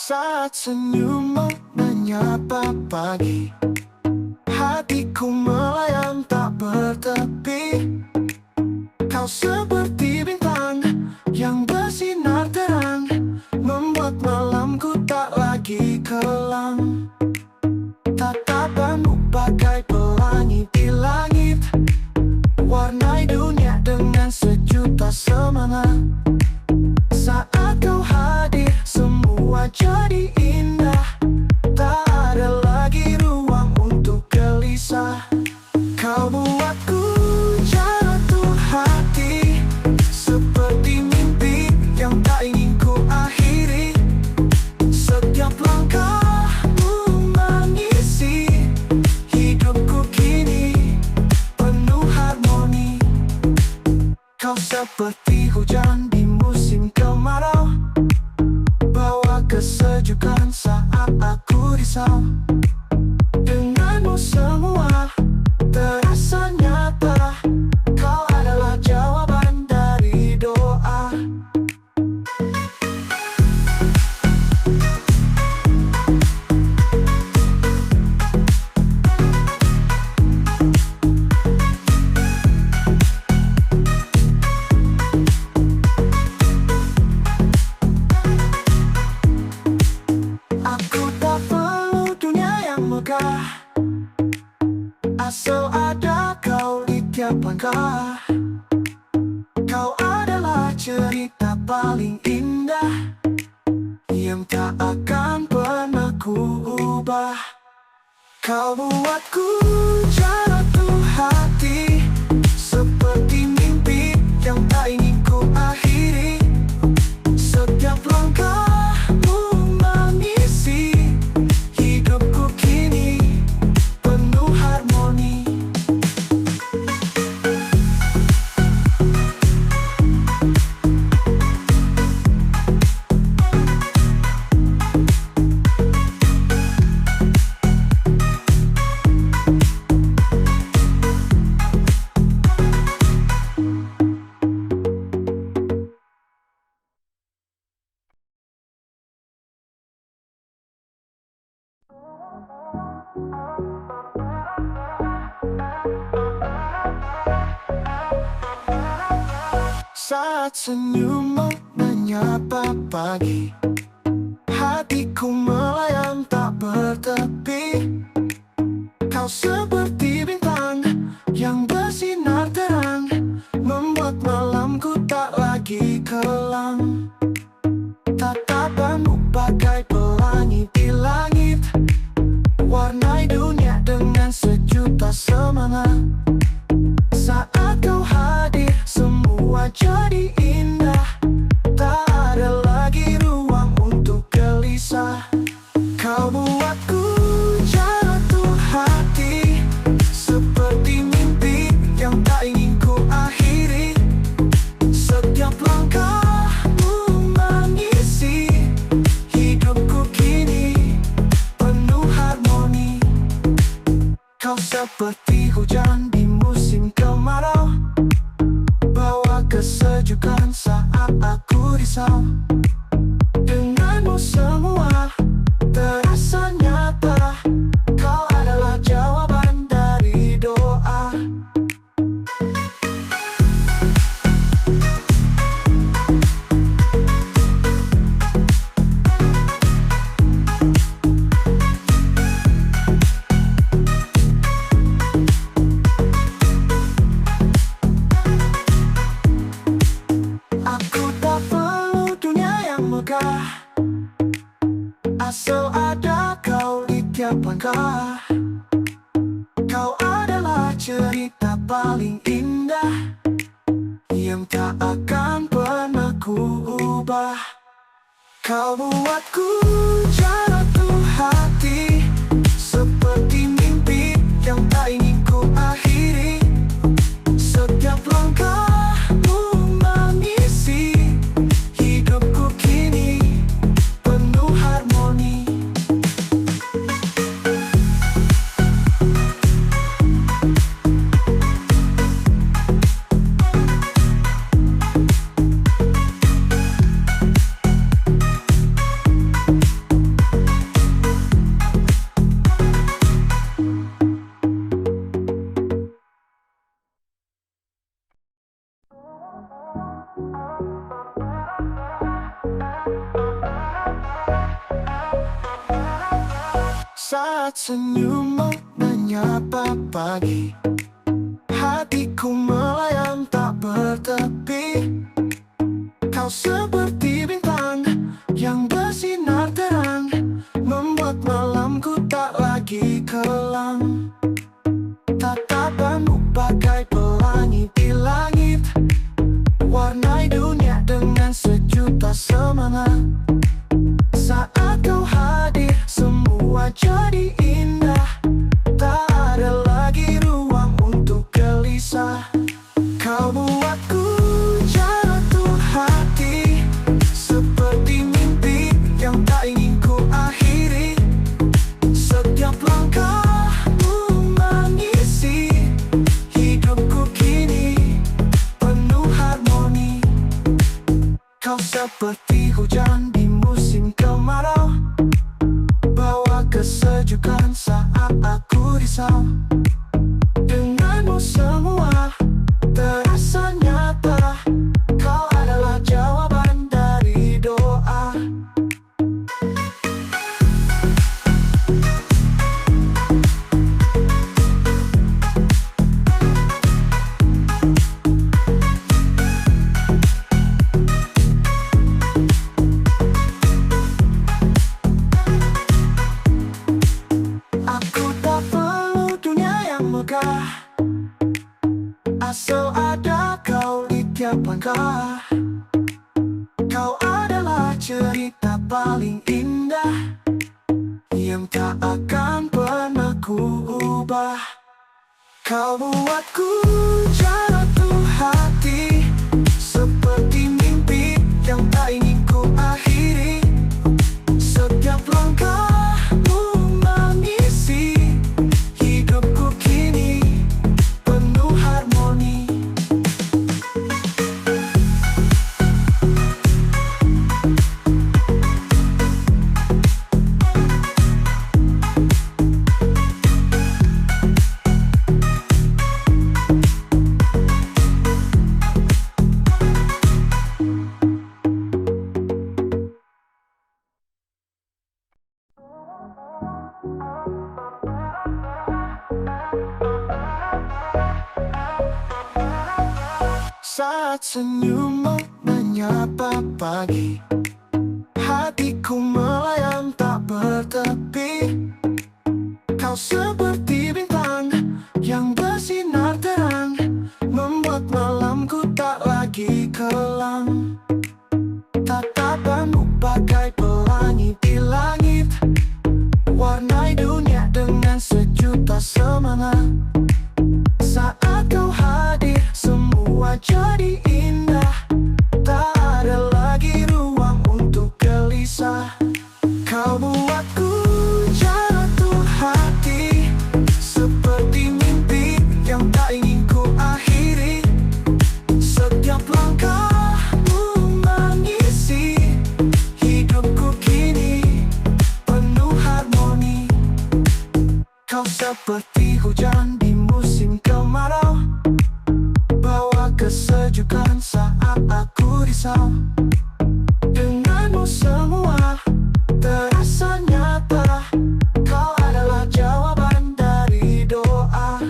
Saat senyummu menyapa pagi, hatiku melayang tak bertepi. Kau seperti bintang yang bersinar terang, membuat malamku tak lagi kelam. Tatapanmu bagai pelangi di langit, warnai dunia dengan sejuta semangat. Saat kau hadir, semua jadi indah. Tak ada lagi ruang untuk gelisah. Kau buatku jatuh hati, seperti mimpi yang tak ingin ku akhiri. Setiap langkahmu mengisi hidupku kini penuh harmoni. Kau seperti hujan di musim kemarau, bawa kesejukan saat aku risau. Denganmu semua terasa nyata, kau adalah jawaban dari doa. Aku tak perlu dunia yang megah, asal ada kau di tiap langkah. Kau adalah cerita paling indah yang tak akan pernah ku ubah. Kau buatku jatuh hati, seperti mimpi yang tak ingin ku akhiri. Setiap langkahmu mengisi hidupku kini penuh harmoni. Saat senyummu menyapa pagi, hatiku melayang tak bertepi. Kau seperti bintang yang bersinar terang, membuat malamku tak lagi kelam. Tatapanmu bagai pelangi di langit, warnai dunia dengan sejuta semangat. Saat kau hadir, semua jadi indah. Tak ada lagi ruang untuk gelisah. Kau buatku jatuh hati, seperti mimpi yang tak ingin ku akhiri. Setiap langkahmu mengisi hidupku kini penuh harmoni. Kau seperti hujan di musim kemarau, bawa kesejukan saat aku risau. Denganmu semua terasa nyata, kau adalah jawaban dari doa. Aku tak perlu dunia yang megah, asal ada kau di tiap langkah. Kau adalah cerita paling indah yang tak akan pernah ku ubah. Kau buatku jatuh hati, seperti mimpi yang tak ingin ku akhiri. Setiap langkahmu mengisi hidupku kini penuh harmoni. Saat senyummu menyapa pagi, hatiku melayang tak bertepi. Kau seperti bintang yang bersinar terang, membuat malamku tak lagi kelam. Tatapanmu bagai pelangi di langit, warnai dunia dengan sejuta semangat. Saat kau hadir, semua jadi indah. Tak ada lagi ruang untuk gelisah. Kau buatku jatuh hati, seperti mimpi yang tak ingin ku akhiri. Setiap langkahmu mengisi hidupku kini penuh harmoni. Kau seperti hujan di musim kemarau, bawa kesejukan saat aku risau. Denganmu semua terasa nyata, kau adalah jawaban dari doa. Aku tak perlu dunia yang megah, asal ada kau di tiap langkah. Kau adalah cerita paling indah yang tak akan pernah ku ubah. Kau buatku jatuh hati, seperti mimpi yang tak ingin ku akhiri. Setiap langkahmu mengisi hidupku kini penuh harmoni. Saat senyummu menyapa pagi, hatiku melayang tak bertepi. Kau seperti bintang yang bersinar terang, membuat malamku tak lagi kelam. Tatapanmu bagai pelangi di langit, warnai dunia dengan sejuta semangat. Saat kau hadir, semua jadi indah. Tak ada lagi ruang untuk gelisah. Kau buatku jatuh hati, seperti mimpi yang tak ingin ku akhiri. Setiap langkahmu mengisi hidupku kini penuh harmoni. Kau seperti hujan di musim kemarau, bawa kesejukan saat aku risau. Denganmu semua terasa nyata, kau adalah jawaban dari doa.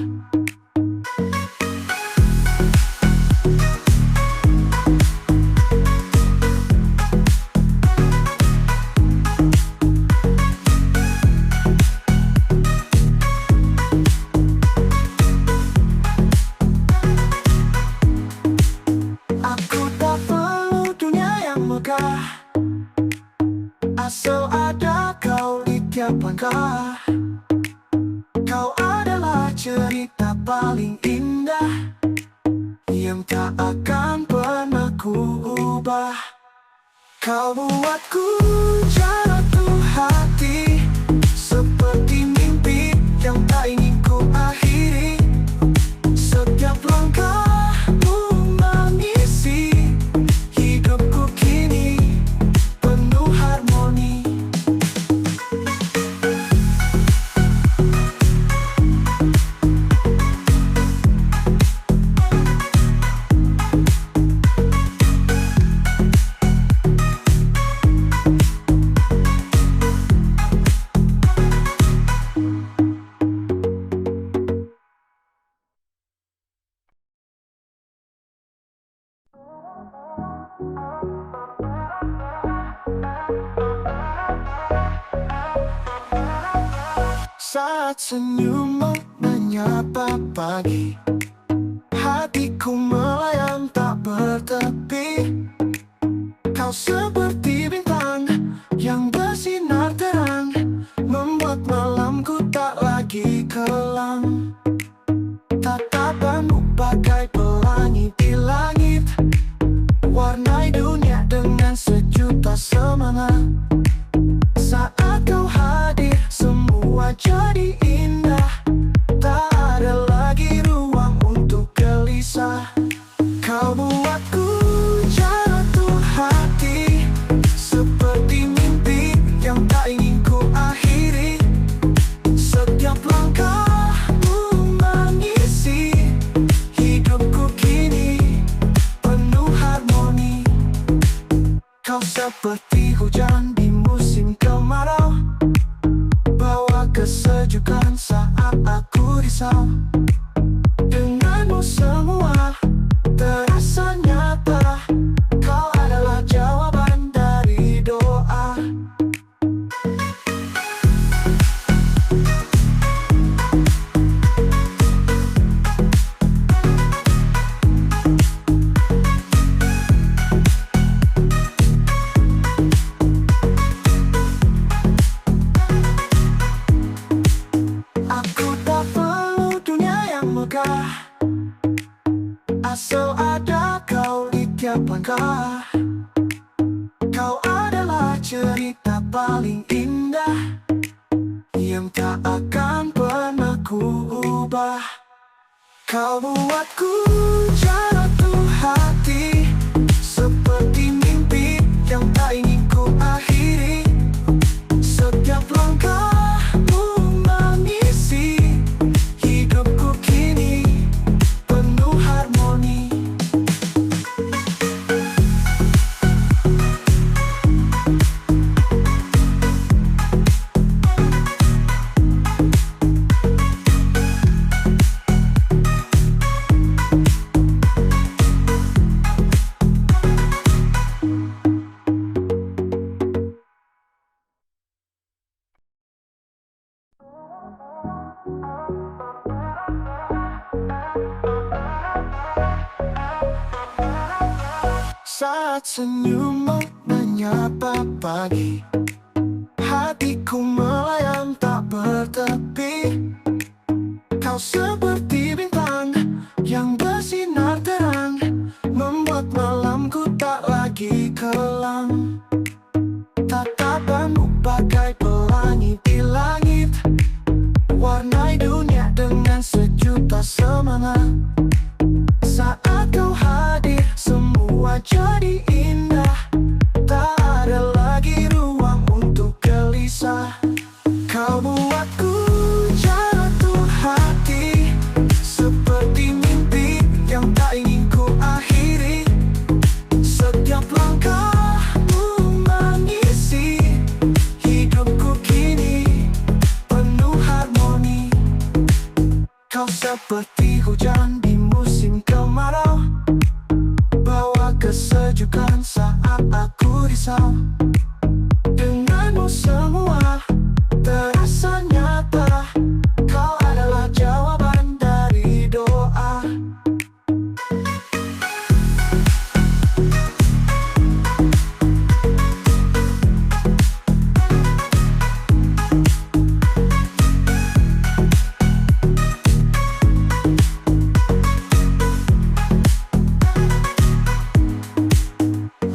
Aku tak perlu dunia yang megah, asal ada kau di tiap langkah. Kau adalah cerita paling indah yang tak akan pernah ku ubah. Kau buatku jatuh hati, seperti mimpi yang tak ingin ku akhiri. Setiap langkahmu mengisi hidupku kini penuh harmoni. Saat senyummu menyapa pagi, hatiku melayang tak bertepi. Kau seperti bintang yang bersinar terang, membuat malamku tak lagi kelam. Tatapanmu bagai pelangi di langit, warnai dunia dengan sejuta semangat. Saat kau hadir, semua jadi indah. Tak ada lagi ruang untuk gelisah. Kau buatku jatuh hati, seperti mimpi yang tak ingin ku akhiri. Setiap langkahmu mengisi hidupku kini penuh harmoni. Kau seperti hujan di musim kemarau, bawa kesejukan saat aku risau. Denganmu semua terasa nyata, kau adalah jawaban dari doa. Aku tak perlu dunia yang megah, asal ada kau di tiap langkah. Kau adalah cerita paling indah yang tak akan pernah ku ubah. Kau buatku jatuh hati, seperti mimpi yang tak ingin ku akhiri. Setiap langkahmu mengisi hidupku kini penuh harmoni. Saat senyummu menyapa pagi, hatiku melayang tak bertepi. Kau seperti bintang yang bersinar terang, membuat malamku tak lagi kelam. Tatapanmu bagai pelangi di langit, warnai dunia dengan sejuta semangat. Saat kau hadir, semua jadi indah. Tak ada lagi ruang untuk gelisah. Kau buatku jatuh hati, seperti mimpi yang tak ingin ku akhiri. Setiap langkahmu mengisi hidupku kini penuh harmoni. Kau seperti hujan di musim kemarau, bawa kesejukan saat aku risau. Denganmu semua terasa nyata, kau adalah jawaban dari doa.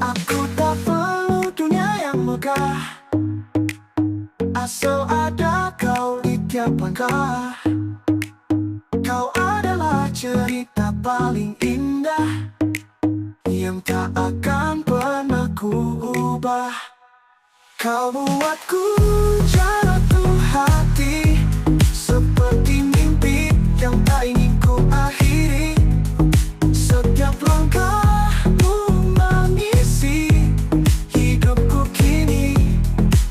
Aku tak perlu dunia yang megah, asal ada kau di tiap langkah. Kau adalah cerita paling indah yang tak akan pernah ku ubah. Kau buatku jatuh hati, seperti mimpi yang tak ingin ku akhiri. Setiap langkahmu mengisi hidupku kini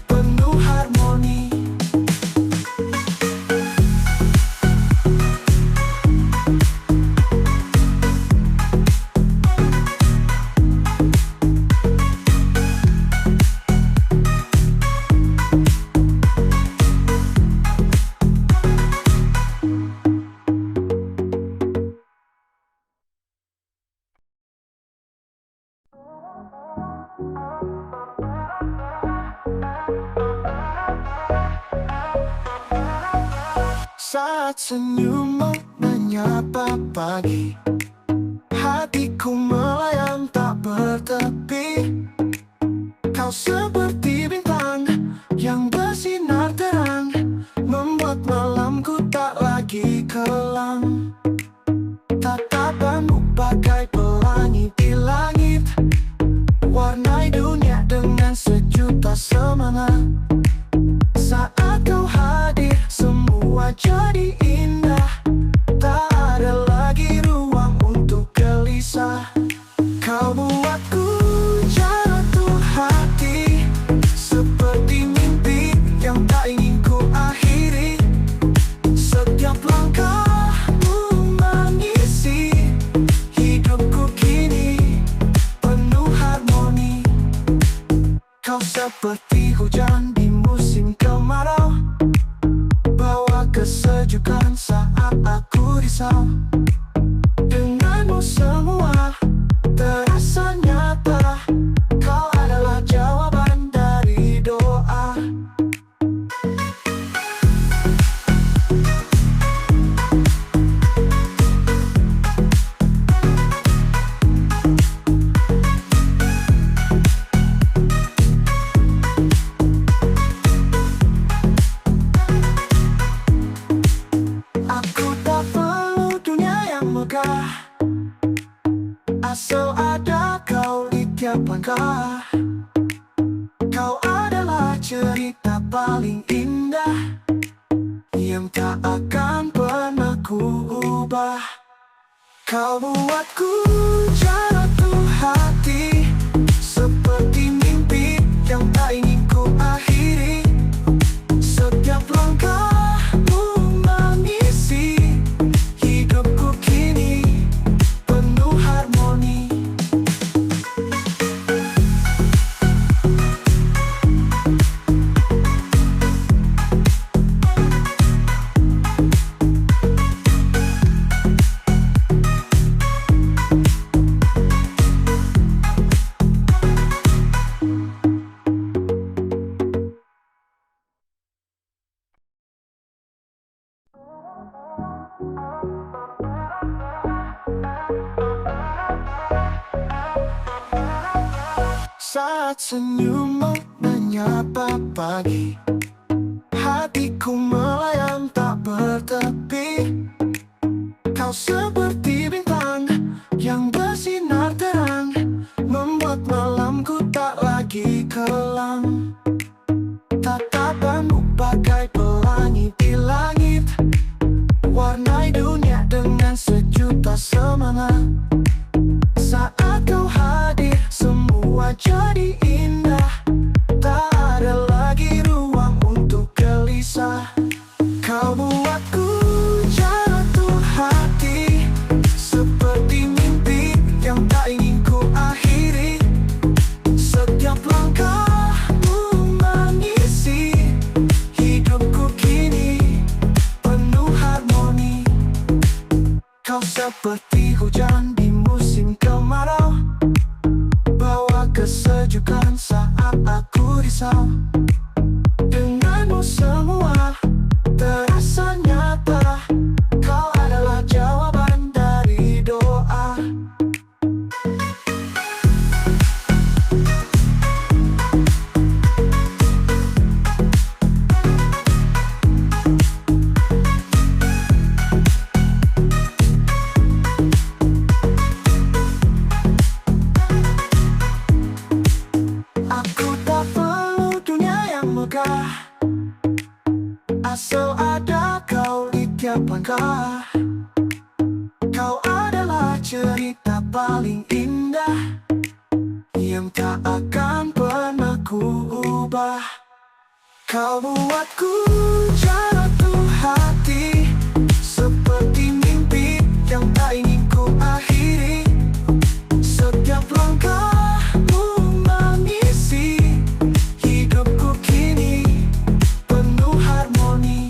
penuh harmoni. Saat senyummu menyapa pagi, hatiku melayang tak bertepi. Kau seperti bintang yang bersinar terang, membuat malamku tak lagi kelam. Tatapanmu bagai pelangi di langit, warnai dunia dengan sejuta semangat. Saat kau hadir, semua jadi indah. Tak ada lagi ruang untuk gelisah. Kau buatku jatuh hati, seperti mimpi yang tak ingin ku akhiri. Setiap langkahmu mengisi hidupku kini penuh harmoni. Kau seperti hujan di musim kemarau, bawa kesejukan saat aku risau. Denganmu semua terasa nyata, kau adalah jawaban dari doa. Aku tak perlu dunia yang megah, asal ada kau di tiap langkah. Kau adalah cerita paling indah yang tak akan pernah ku ubah. Kau buatku jatuh hati, seperti mimpi yang tak ingin ku akhiri. Setiap langkahmu mengisi hidupku kini penuh harmoni. Saat senyummu menyapa pagi, hatiku melayang tak bertepi. Kau seperti bintang yang bersinar terang, membuat malamku tak lagi kelam. Tatapanmu bagai pelangi di langit, warnai dunia dengan sejuta semangat. Saat kau hadir, semua jadi indah. Tak ada lagi ruang untuk gelisah. Kau buatku jatuh hati, seperti mimpi yang tak ingin ku akhiri. Setiap langkahmu mengisi hidupku kini penuh harmoni. Kau seperti hujan di musim kemarau, bawa kesejukan saat aku risau. Denganmu semua terasa nyata, kau adalah jawaban dari doa. Aku tak perlu dunia yang megah, asal ada kau di tiap langkah. Kau adalah cerita paling indah yang tak akan pernah ku ubah. Kau buatku jatuh hati, seperti mimpi yang tak ingin ku akhiri. Setiap langkahmu mengisi hidupku kini penuh harmoni.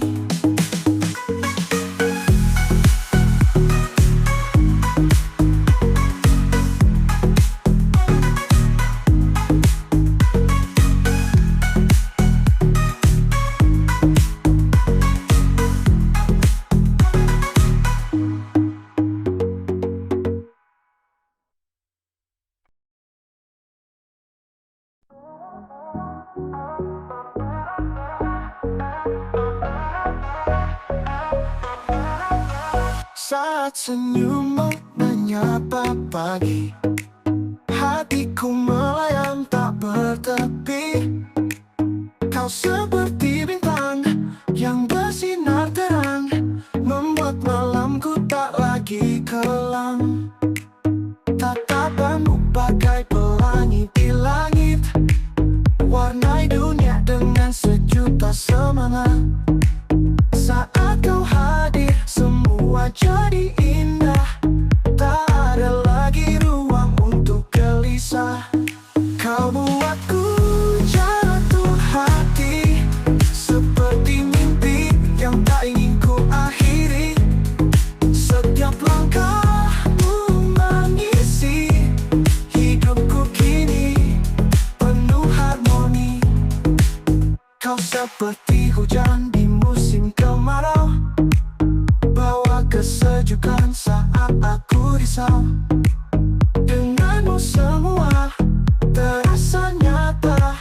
Saat senyummu menyapa pagi, hatiku melayang tak bertepi. Kau seperti bintang yang bersinar terang, membuat malamku tak lagi kelam. Tatapanmu bagai pelangi di langit, warnai dunia dengan sejuta semangat. Saat kau hadir, semua jadi indah. Tak ada lagi ruang untuk gelisah. Kau buatku jatuh hati, seperti mimpi yang tak ingin ku akhiri. Setiap langkahmu mengisi hidupku kini penuh harmoni. Kau seperti hujan di musim kemarau, bawa kesejukan saat aku risau. Denganmu semua terasa nyata,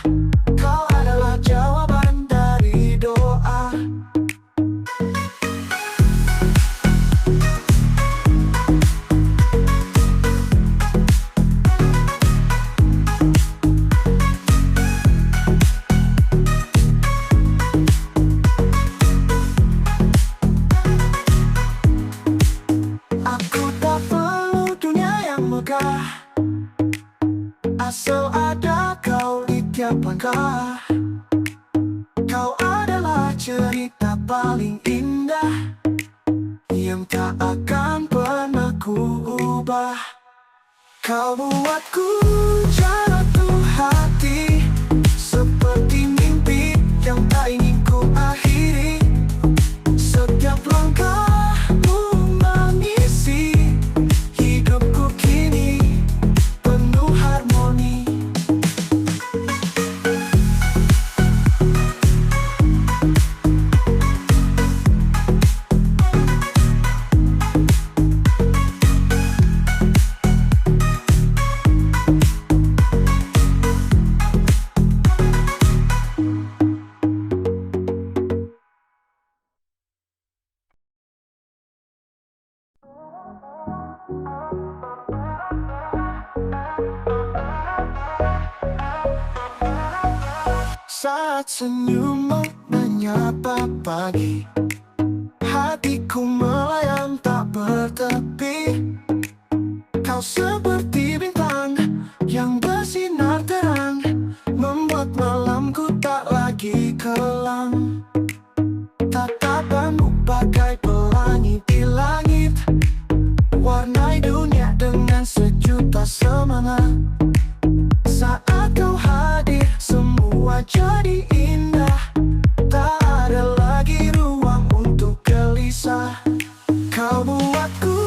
kau adalah jawaban dari doa. Aku tak perlu dunia yang megah, asal ada kau di tiap langkah. Kau adalah cerita paling indah yang tak akan pernah ku ubah. Kau buatku jatuh hati, seperti mimpi yang tak ingin ku akhiri. Setiap langkahmu mengisi hidupku kini penuh harmoni. Saat senyummu menyapa pagi, hatiku melayang tak bertepi. Kau seperti bintang yang bersinar terang, membuat malamku tak lagi kelam. Tatapanmu bagai pelangi di langit, warnai dunia dengan sejuta semangat. Saat kau hadir, semua jadi indah. Tak ada lagi ruang untuk gelisah. Kau buatku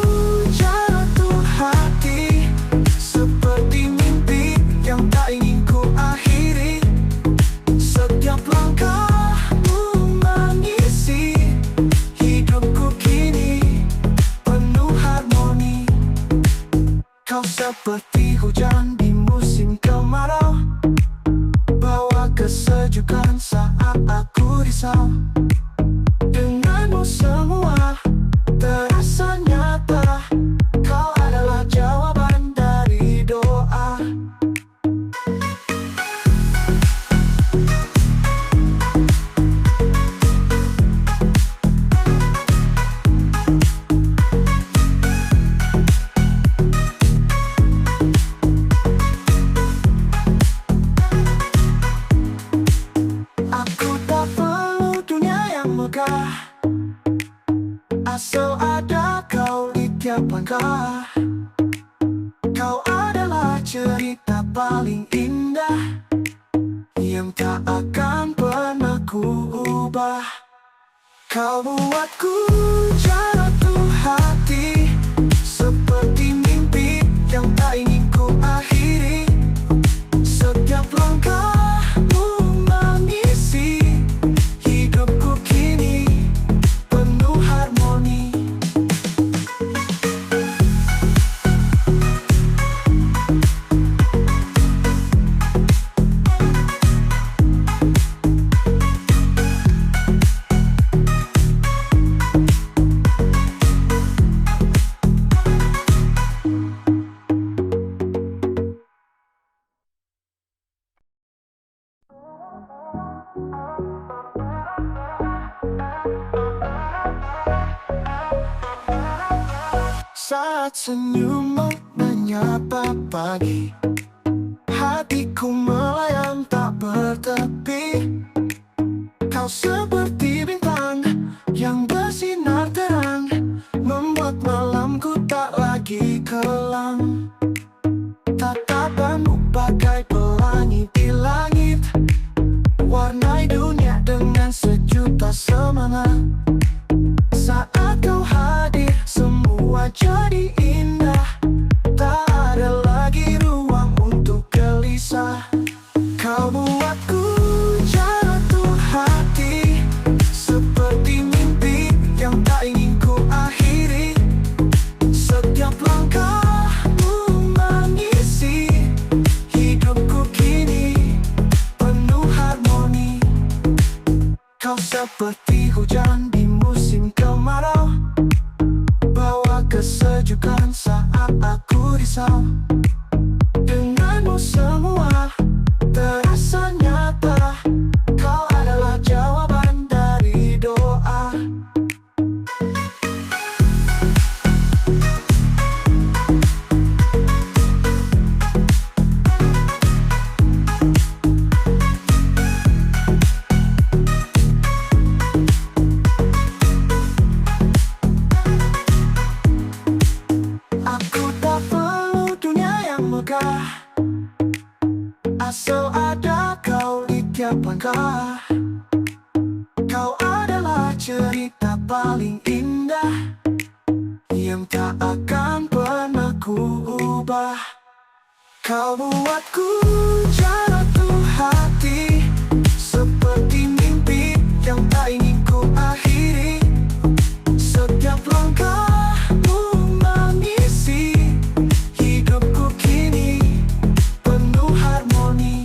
jatuh hati, seperti mimpi yang tak ingin ku akhiri. Setiap langkahmu mengisi hidupku kini penuh harmoni. Kau seperti hujan di musim kemarau, bawa kesejukan saat aku risau. Denganmu semua terasa nyata, kau adalah jawaban dari doa. Aku tak perlu dunia yang megah, asal ada kau di tiap langkah. Kau adalah cerita paling indah yang tak akan pernah ku ubah. Kau buatku jatuh hati, seperti mimpi yang tak ingin ku akhiri. Setiap langkahmu mengisi hidupku kini penuh harmoni. senyummu menyapa pagi, hatiku melayang tak bertepi. Kau seperti bintang yang bersinar terang, membuat malamku tak lagi kelam. Tatapanmu bagai pelangi di langit, warnai dunia dengan sejuta semangat. Saat kau hadir, semua jadi indah, tak ada lagi ruang untuk gelisah. Kau buatku jatuh hati, seperti mimpi yang tak ingin ku akhiri. Setiap langkahmu mengisi hidupku kini penuh harmoni. Kau seperti hujan di musim kemarau, bawa kesejukan saat aku risau. Denganmu semua terasa nyata, kau adalah jawaban dari doa. Aku tak perlu dunia yang megah, asal ada kau di tiap langkah. Kau adalah cerita paling indah yang tak akan pernah ku ubah. Kau buatku jatuh hati, seperti mimpi yang tak ingin ku akhiri. Setiap langkahmu mengisi hidupku kini penuh harmoni.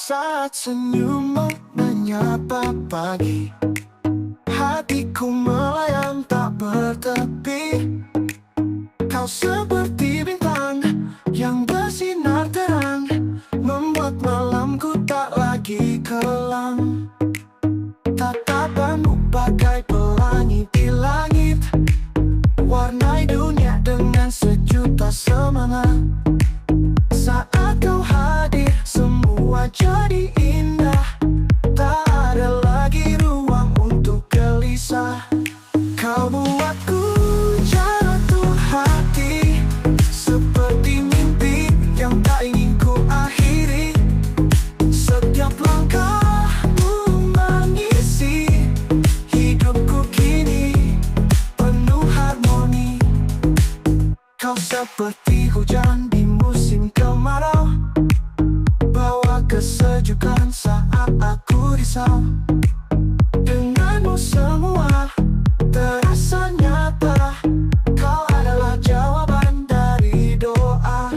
Saat senyummu menyapa pagi, hatiku melayang tak bertepi. Kau seperti bintang yang bersinar terang, membuat malamku tak lagi kelam. Tatapanmu bagai pelangi di langit, warnai dunia dengan sejuta semangat. Saat kau hadir, semua jadi indah, tak ada lagi ruang untuk gelisah. Kau buatku jatuh hati, seperti mimpi yang tak ingin ku akhiri. Setiap langkahmu mengisi hidupku kini penuh harmoni. Kau seperti hujan di musim kemarau, bawa kesejukan saat aku risau. Denganmu semua terasa nyata, kau adalah jawaban dari doa.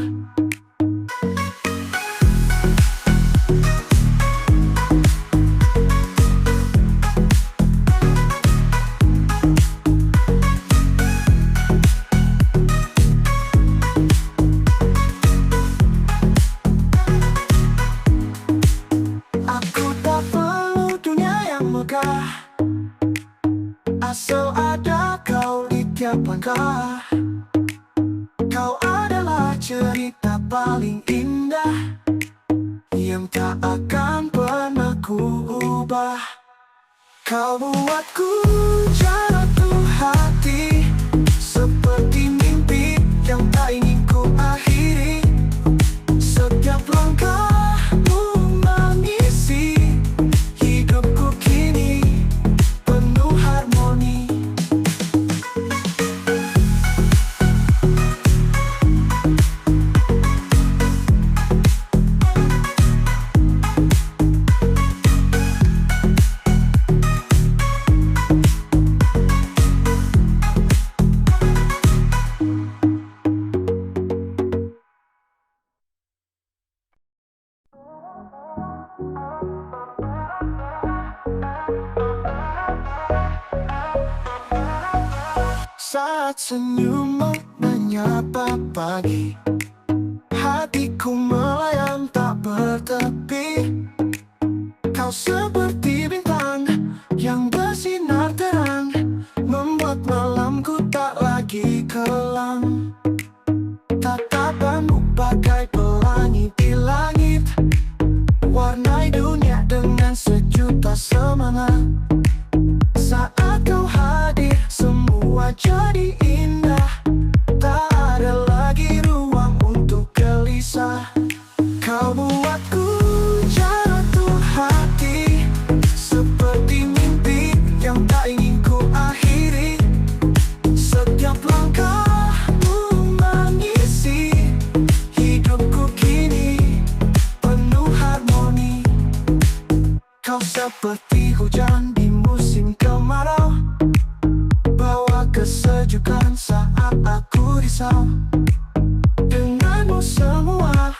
Aku tak perlu dunia yang megah, asal ada kau di tiap langkah. Kau adalah cerita paling indah yang tak akan pernah ku ubah. Kau buatku jatuh hati, seperti mimpi yang tak ingin ku akhiri. Setiap langkahmu mengisi hidupku kini penuh harmoni. senyummu menyapa pagi, hatiku melayang tak bertepi. Kau seperti bintang yang bersinar terang, membuat malamku tak lagi kelam. Tatapanmu bagai pelangi di langit, warnai dunia dengan sejuta semangat. Saat kau hadir, semua jadi indah, tak ada lagi ruang untuk gelisah. Kau buatku jatuh hati, seperti mimpi yang tak ingin ku akhiri. Setiap langkahmu mengisi hidupku kini penuh harmoni. Kau seperti hujan di musim kemarau, bawa kesejukan saat aku risau. Denganmu semua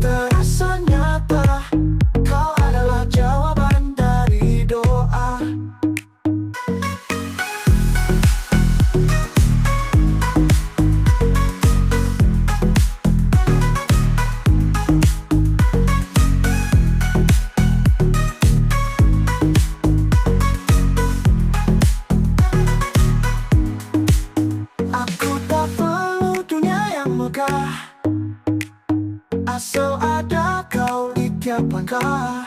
terasa nyata, kau adalah jawaban dari doa. Aku tak perlu dunia yang megah, asal ada kau di tiap langkah.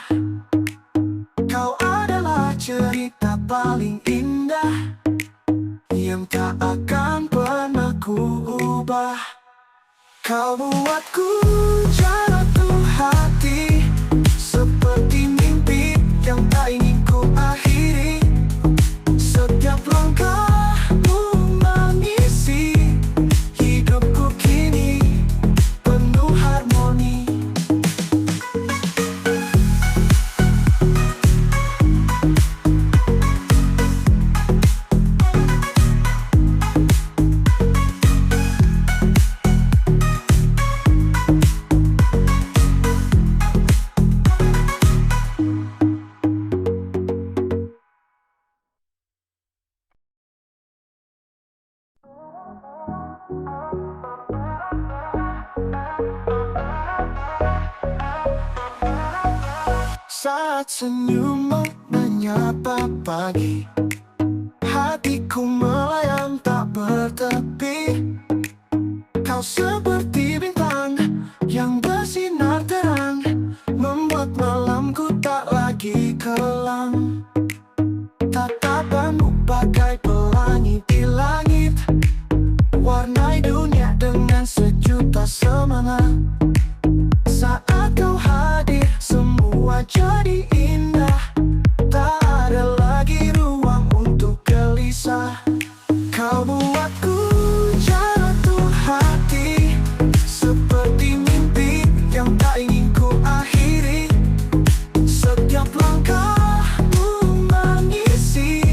Kau adalah cerita paling indah yang tak akan pernah ku ubah. Kau buatku jatuh hati, seperti mimpi yang tak ingin ku akhiri. Setiap langkahmu mengisi hidupku kini penuh harmoni. Saat senyummu menyapa pagi, hatiku melayang tak bertepi. Kau seperti bintang yang bersinar terang, membuat malamku tak lagi kelam. Tatapanmu bagai pelangi di langit, warnai dunia dengan sejuta semangat. Saat kau hadir, semua jadi indah, tak ada lagi ruang untuk gelisah. Kau buatku jatuh hati, seperti mimpi yang tak ingin ku akhiri. Setiap langkahmu mengisi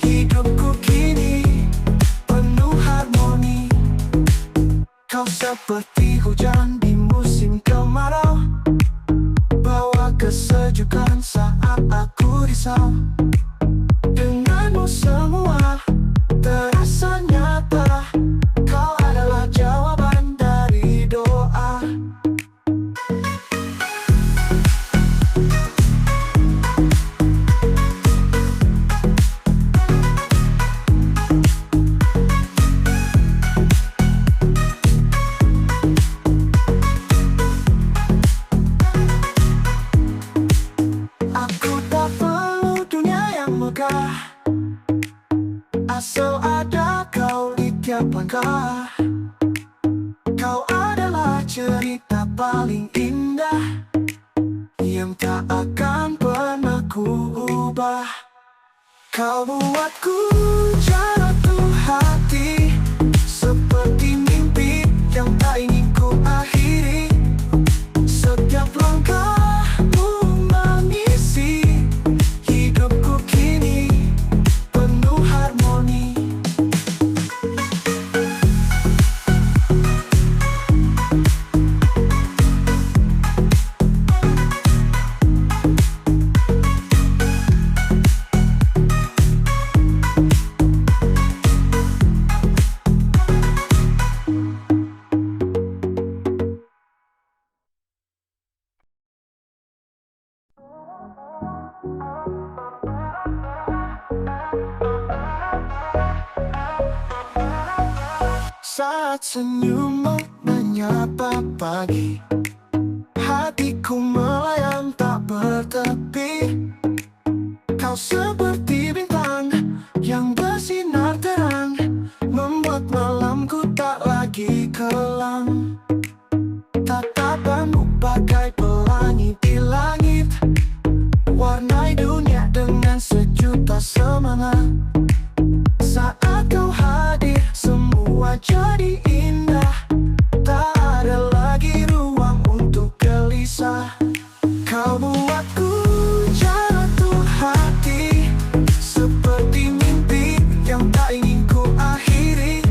hidupku kini penuh harmoni. Kau seperti hujan di musim kemarau, bawa kesejukan saat aku risau. Denganmu semua terasa nyata, kau adalah jawaban dari doa. Aku tak perlu dunia yang megah, asal ada kau di tiap langkah. Kau adalah cerita paling indah yang tak akan pernah ku ubah. Kau buatku jatuh hati, seperti mimpi yang tak ingin ku akhiri. Setiap langkahmu mengisi hidupku kini penuh harmoni. Saat senyummu menyapa pagi, hatiku melayang tak bertepi. Kau seperti bintang yang bersinar terang, membuat malamku tak lagi kelam. Tatapanmu bagai pelangi di langit, warnai dunia dengan sejuta semangat. Saat kau hadir, semua jadi indah. Tak ada lagi ruang untuk gelisah. Kau buatku jatuh hati, seperti mimpi yang tak ingin ku akhiri.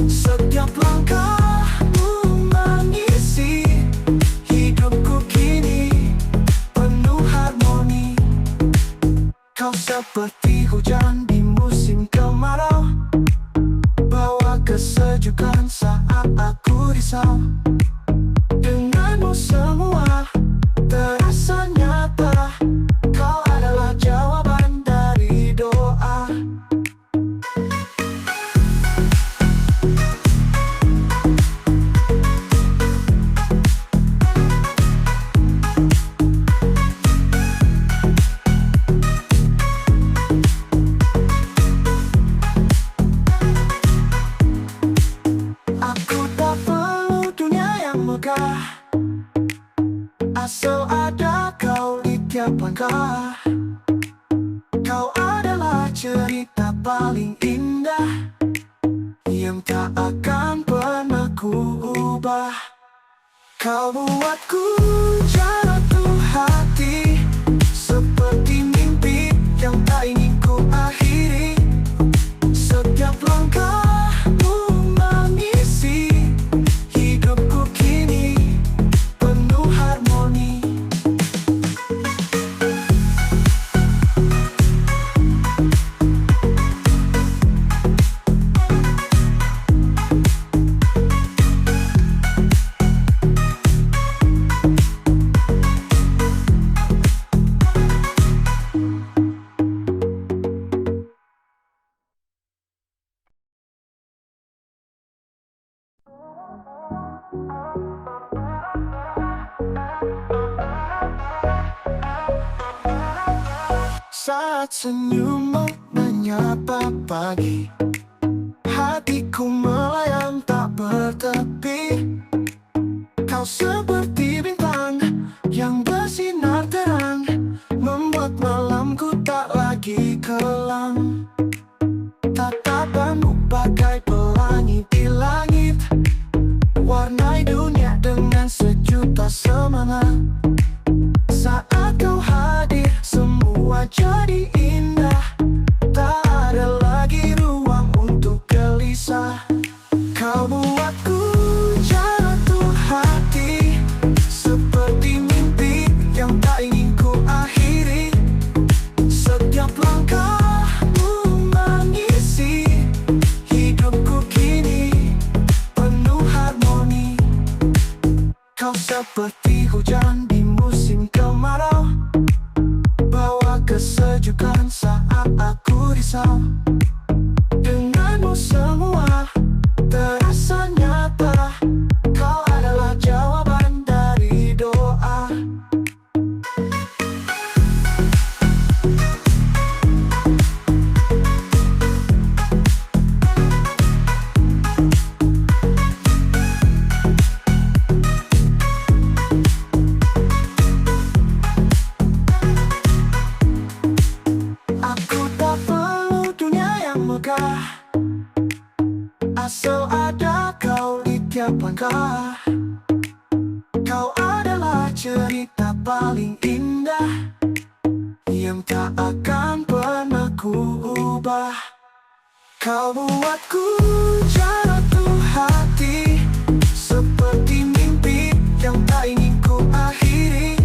Setiap langkahmu mengisi hidupku kini penuh harmoni. Kau seperti hujan di musim kemarau, bawa kesejukan saat aku risau. Denganmu semua terasa nyata, kau adalah jawaban dari doa. Aku tak perlu dunia yang megah, asal ada kau di tiap langkah. Kau adalah cerita paling indah yang tak akan pernah ku ubah. Kau buatku jatuh hati, seperti mimpi yang tak ingin ku akhiri. Setiap langkahmu mengisi hidupku kini penuh harmoni. Saat senyummu menyapa pagi, hatiku melayang tak bertepi. Kau seperti bintang yang bersinar terang, membuat malamku tak lagi kelam. Tatapanmu bagai pelangi di langit, warnai dunia dengan sejuta semangat. Saat kau hadir, semua jadi indah. Tak ada lagi ruang untuk gelisah. Kau buatku jatuh hati, seperti mimpi yang tak ingin ku akhiri. Setiap langkahmu mengisi hidupku kini penuh harmoni. Kau seperti hujan di musim kemarau, bawa kesejukan saat aku risau. Denganmu semua terasa nyata, kau adalah jawaban dari doa. Aku tak perlu dunia yang megah, asal ada kau di tiap langkah. Kau adalah cerita paling indah yang tak akan pernah ku ubah. Kau buatku jatuh hati, seperti mimpi yang tak ingin ku akhiri.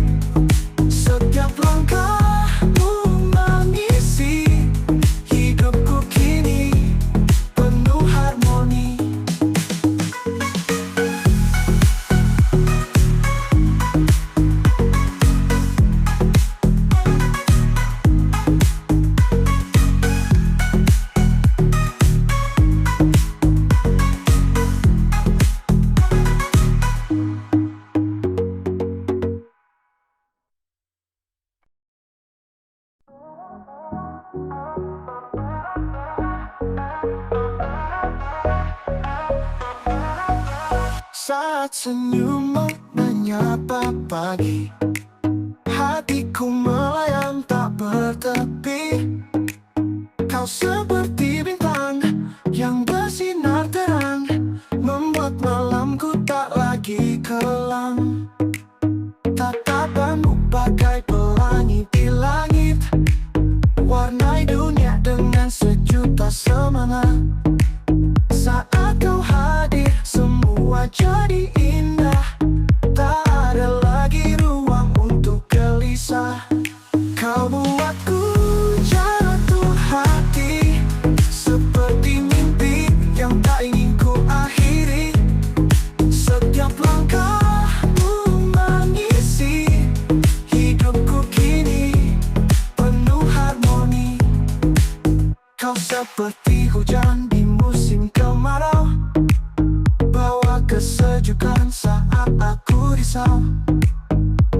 Setiap langkahmu mengisi hidupku kini penuh harmoni. Saat senyummu menyapa pagi, hatiku melayang tak bertepi. Kau seperti bintang yang bersinar terang, membuat malamku tak lagi kelam. Tatapanmu bagai pelangi di langit, warnai dunia dengan sejuta semangat. Saat kau hadir, semua jadi indah. Tak ada lagi ruang untuk gelisah. Kau buatku jatuh hati, seperti mimpi yang tak ingin ku akhiri. Setiap langkahmu mengisi hidupku kini penuh harmoni. Kau seperti hujan di musim kemarau, bawa kesejukan saat aku risau.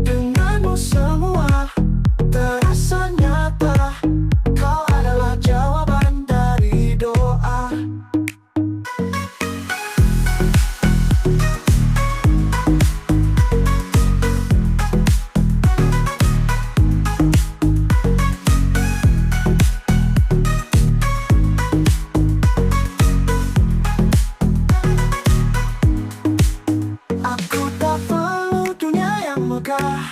Denganmu semua terasa nyata, kau adalah jawaban dari doa. Aku tak perlu dunia yang megah,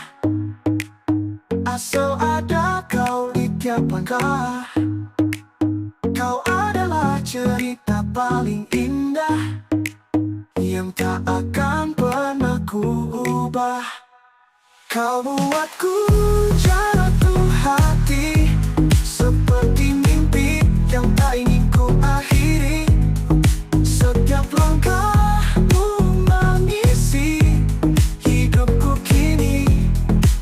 asal ada kau di tiap langkah. Kau adalah cerita paling indah yang tak akan pernah ku ubah. Kau buatku jatuh hati, seperti mimpi yang tak ingin ku akhiri. Setiap langkahmu mengisi hidupku kini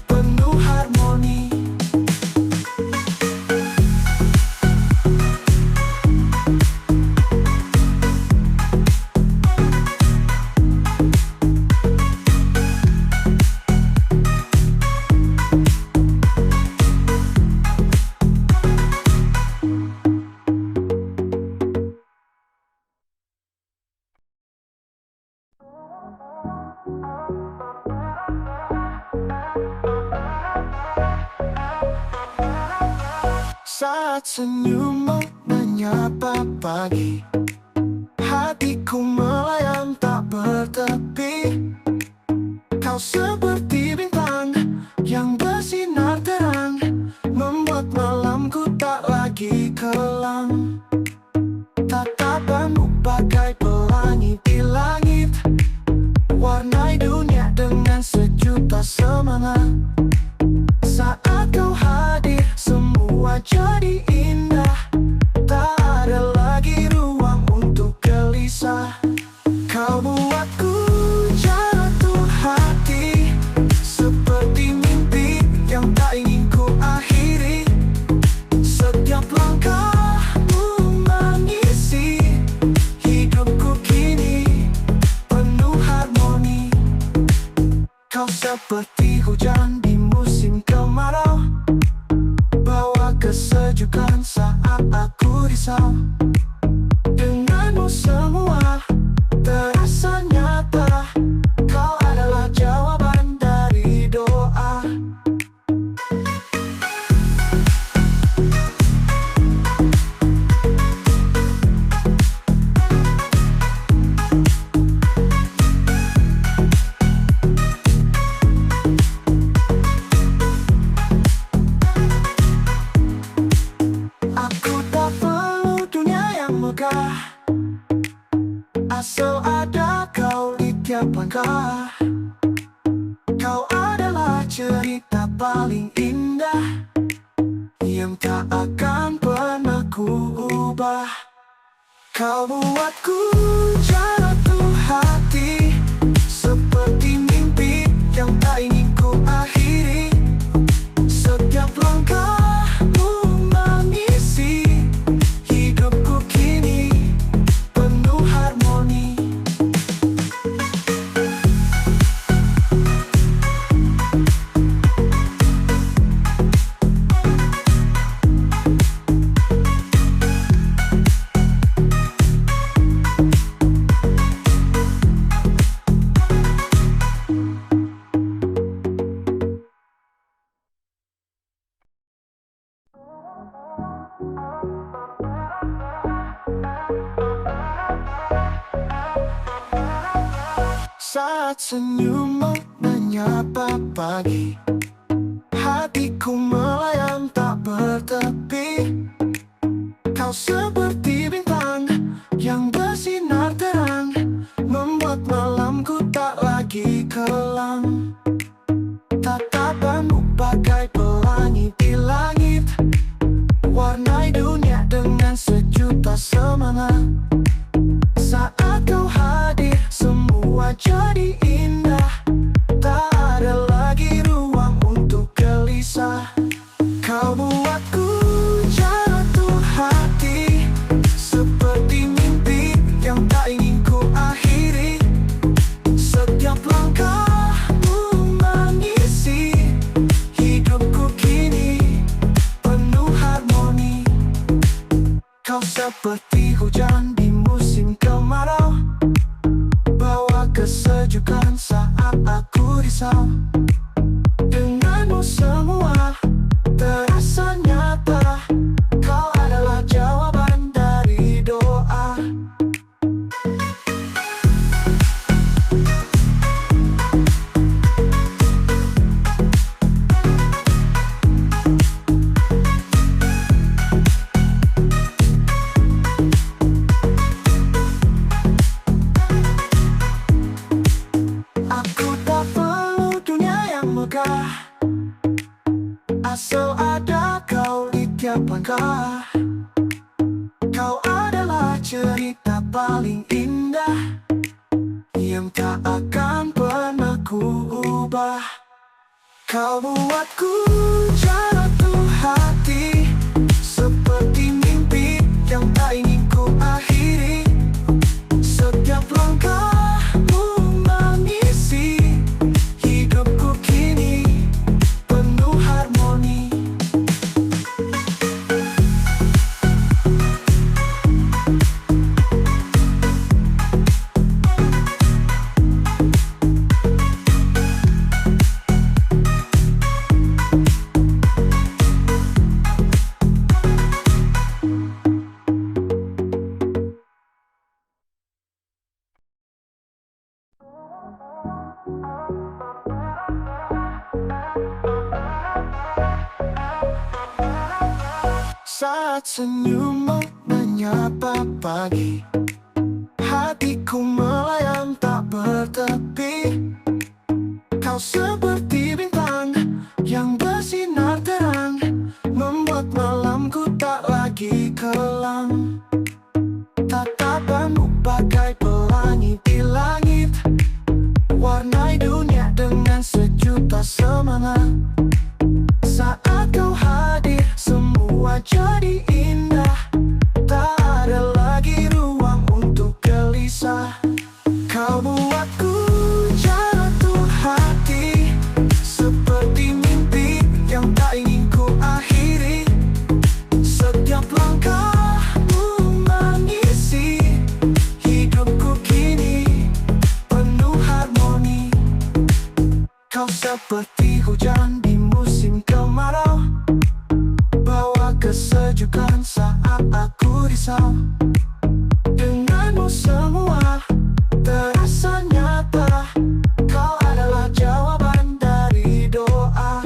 penuh harmoni. Saat senyummu menyapa pagi, hatiku melayang tak bertepi. Kau seperti bintang yang bersinar terang, membuat malamku tak lagi kelam. Tatapanmu bagai pelangi di langit, warnai dunia dengan sejuta semangat. Saat kau hadir, semua jadi indah. Tak ada lagi ruang untuk gelisah. Kau buatku jatuh hati, seperti mimpi yang tak ingin ku akhiri. Setiap langkahmu mengisi hidupku kini penuh harmoni. Kau seperti hujan di musim kemarau, bawa kesejukan saat aku risau. Denganmu semua terasa nyata, kau adalah jawaban dari doa. Aku tak perlu dunia yang megah, asal ada kau di tiap langkah. Kau adalah cerita paling indah yang tak akan pernah ku ubah. Kau buatku jatuh hati, seperti mimpi yang tak ingin ku akhiri. Setiap langkahmu mengisi hidupku kini penuh harmoni. Saat senyummu menyapa pagi, hatiku melayang tak bertepi. Kau seperti bintang yang bersinar terang, membuat malamku tak lagi kelam. Tatapanmu bagai pelangi di langit, warnai dunia dengan sejuta semangat. Saat kau hadir, semua jadi indah. Tak ada lagi ruang untuk gelisah. Kau buatku jatuh hati, seperti mimpi yang tak ingin ku akhiri. Setiap langkahmu mengisi hidupku kini penuh harmoni. Kau seperti hujan di musim kemarau, bawa kesejukan saat aku risau. Denganmu semua terasa nyata, kau adalah jawaban dari doa. Aku tak perlu dunia yang megah, asal ada kau di tiap langkah. Kau adalah cerita paling indah yang tak akan pernah ku ubah. Kau buatku jatuh hati, seperti mimpi yang tak ingin ku akhiri. Setiap langkahmu mengisi hidupku kini penuh harmoni. Saat senyummu menyapa pagi, hatiku melayang tak bertepi. Kau seperti bintang yang bersinar terang, membuat malamku tak lagi kelam. Tatapanmu bagai pelangi di langit, warnai dunia dengan sejuta semangat. Saat kau hadir, semua jadi indah. Tak ada lagi ruang untuk gelisah. Kau buatku jatuh hati, seperti mimpi yang tak ingin ku akhiri. Setiap langkahmu mengisi hidupku kini penuh harmoni. Kau seperti hujan di musim kemarau, bawa kesejukan saat aku risau. Denganmu semua terasa nyata, kau adalah jawaban dari doa.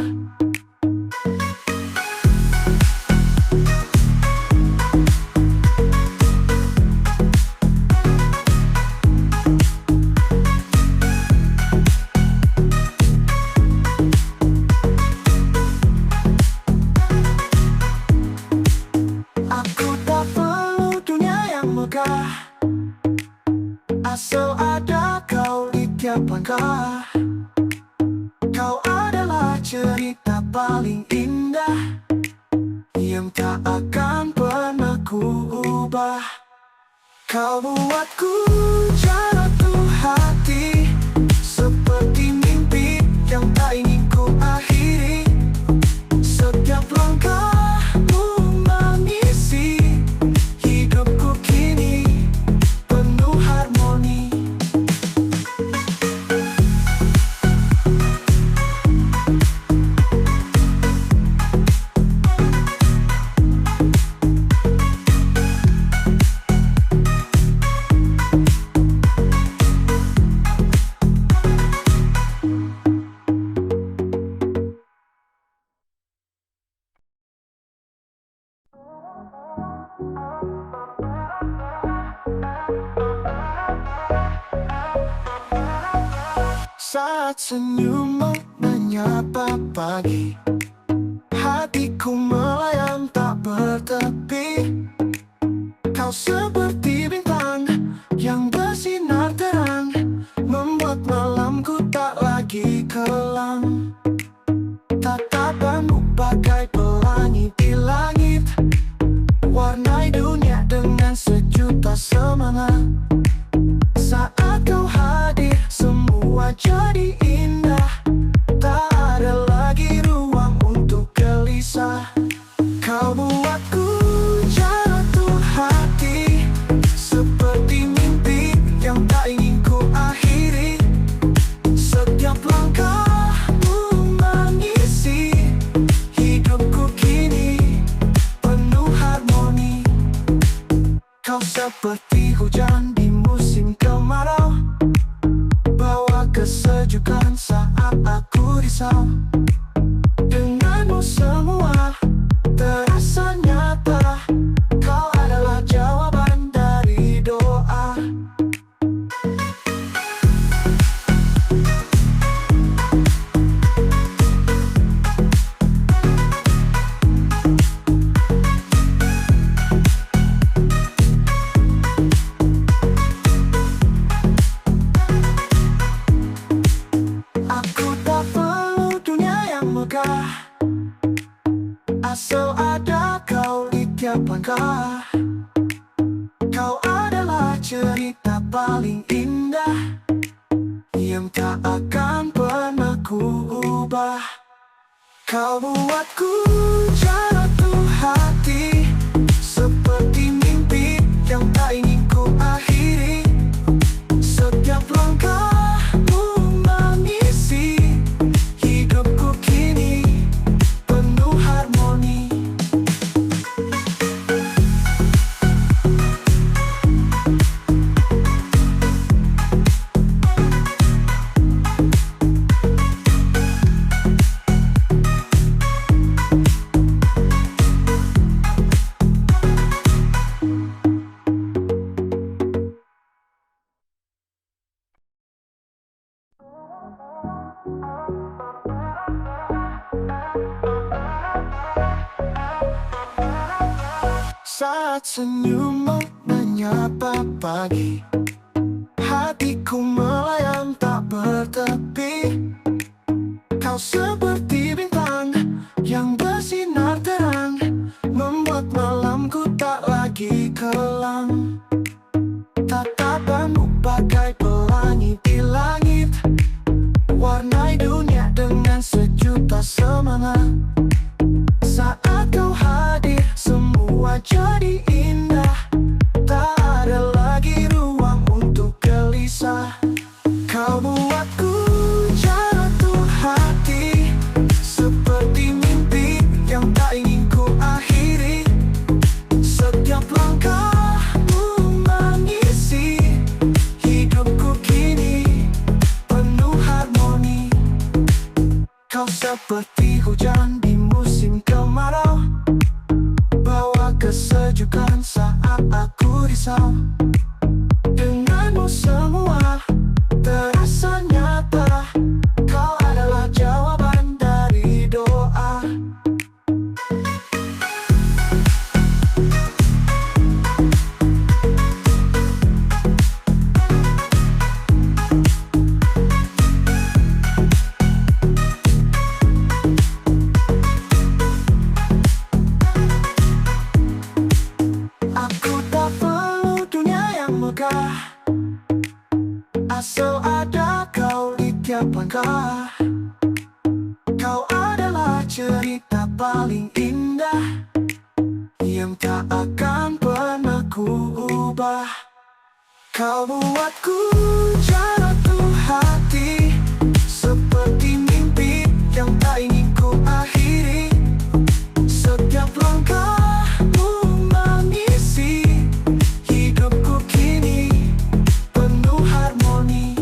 Aku tak perlu dunia yang megah, asal ada kau di tiap langkah. Kau adalah cerita paling indah yang tak akan pernah ku ubah. Kau buatku jatuh hati, seperti mimpi yang tak ingin ku akhiri. Setiap langkahmu mengisi hidupku kini penuh harmoni. Saat senyummu menyapa pagi, hatiku melayang tak bertepi. Kau seperti bintang yang bersinar terang, membuat malamku tak lagi kelam. Tatapanmu bagai pelangi di langit, warnai dunia dengan sejuta semangat. Saat kau hadir, semua jadi indah. Tak ada lagi ruang untuk gelisah. Kau buatku jatuh hati, seperti mimpi yang tak ingin ku akhiri. Setiap langkahmu mengisi hidupku kini penuh harmoni. Kau seperti hujan di musim kemarau, bawa kesejukan saat aku risau. Denganmu semua terasa nyata, kau adalah jawaban dari doa. Aku tak perlu dunia yang megah, asal ada kau di tiap langkah. Kau adalah cerita paling indah yang tak akan pernah ku ubah. Kau buatku jatuh hati, seperti mimpi yang tak ingin ku akhiri. Setiap langkahmu mengisi hidupku kini penuh harmoni. Saat senyummu menyapa pagi, hatiku melayang tak bertepi. Kau seperti bintang yang bersinar terang, membuat malamku tak lagi kelam. Tatapanmu bagai pelangi di langit, warnai dunia dengan sejuta semangat. Saat kau hadir, semua jadi indah. Tak ada lagi ruang untuk gelisah. Kau buatku jatuh hati, seperti mimpi yang tak ingin ku akhiri. Setiap langkahmu mengisi hidupku kini penuh harmoni. Kau seperti hujan di musim kemarau, bawa kesejukan saat aku risau. Denganmu semua terasa nyata, kau adalah jawaban dari doa. Aku tak perlu dunia yang megah, asal ada kau di tiap langkah. Kau adalah cerita paling indah yang tak akan pernah ku ubah. Kau buatku jatuh hati, seperti mimpi yang tak ingin ku akhiri. Setiap langkahmu mengisi hidupku kini penuh harmoni.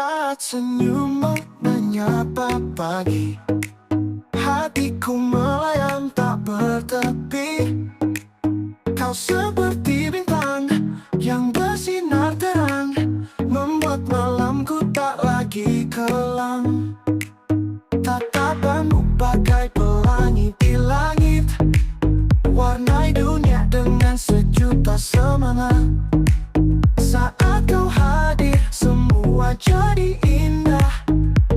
Saat senyummu menyapa pagi, hatiku melayang tak bertepi. Kau seperti bintang yang bersinar terang, membuat malamku tak lagi kelam. Tatapanmu bagai pelangi di langit, warnai dunia dengan sejuta semangat. Saat kau hadir, semua jadi indah.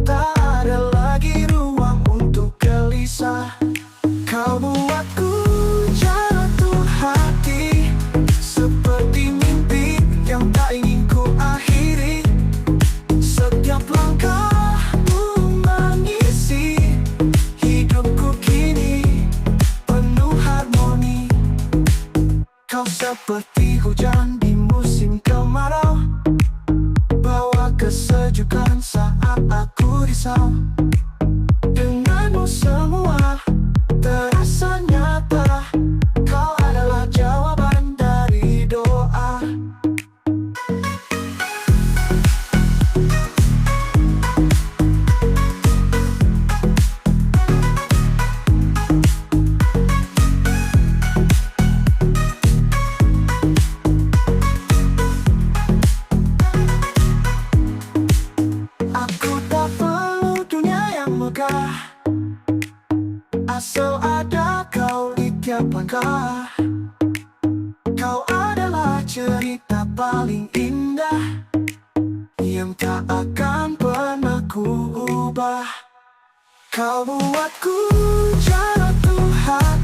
Tak ada lagi ruang untuk gelisah. Kau buatku jatuh hati, seperti mimpi yang tak ingin ku akhiri. Setiap langkahmu mengisi hidupku kini penuh harmoni. Kau seperti hujan di musim kemarau, bawa kesejukan saat aku risau. Denganmu semua terasa nyata, kau adalah jawaban dari doa. Aku tak perlu dunia yang megah, asal ada kau di tiap langkah. Kau adalah cerita paling indah yang tak akan pernah ku ubah. Kau buatku jatuh hati,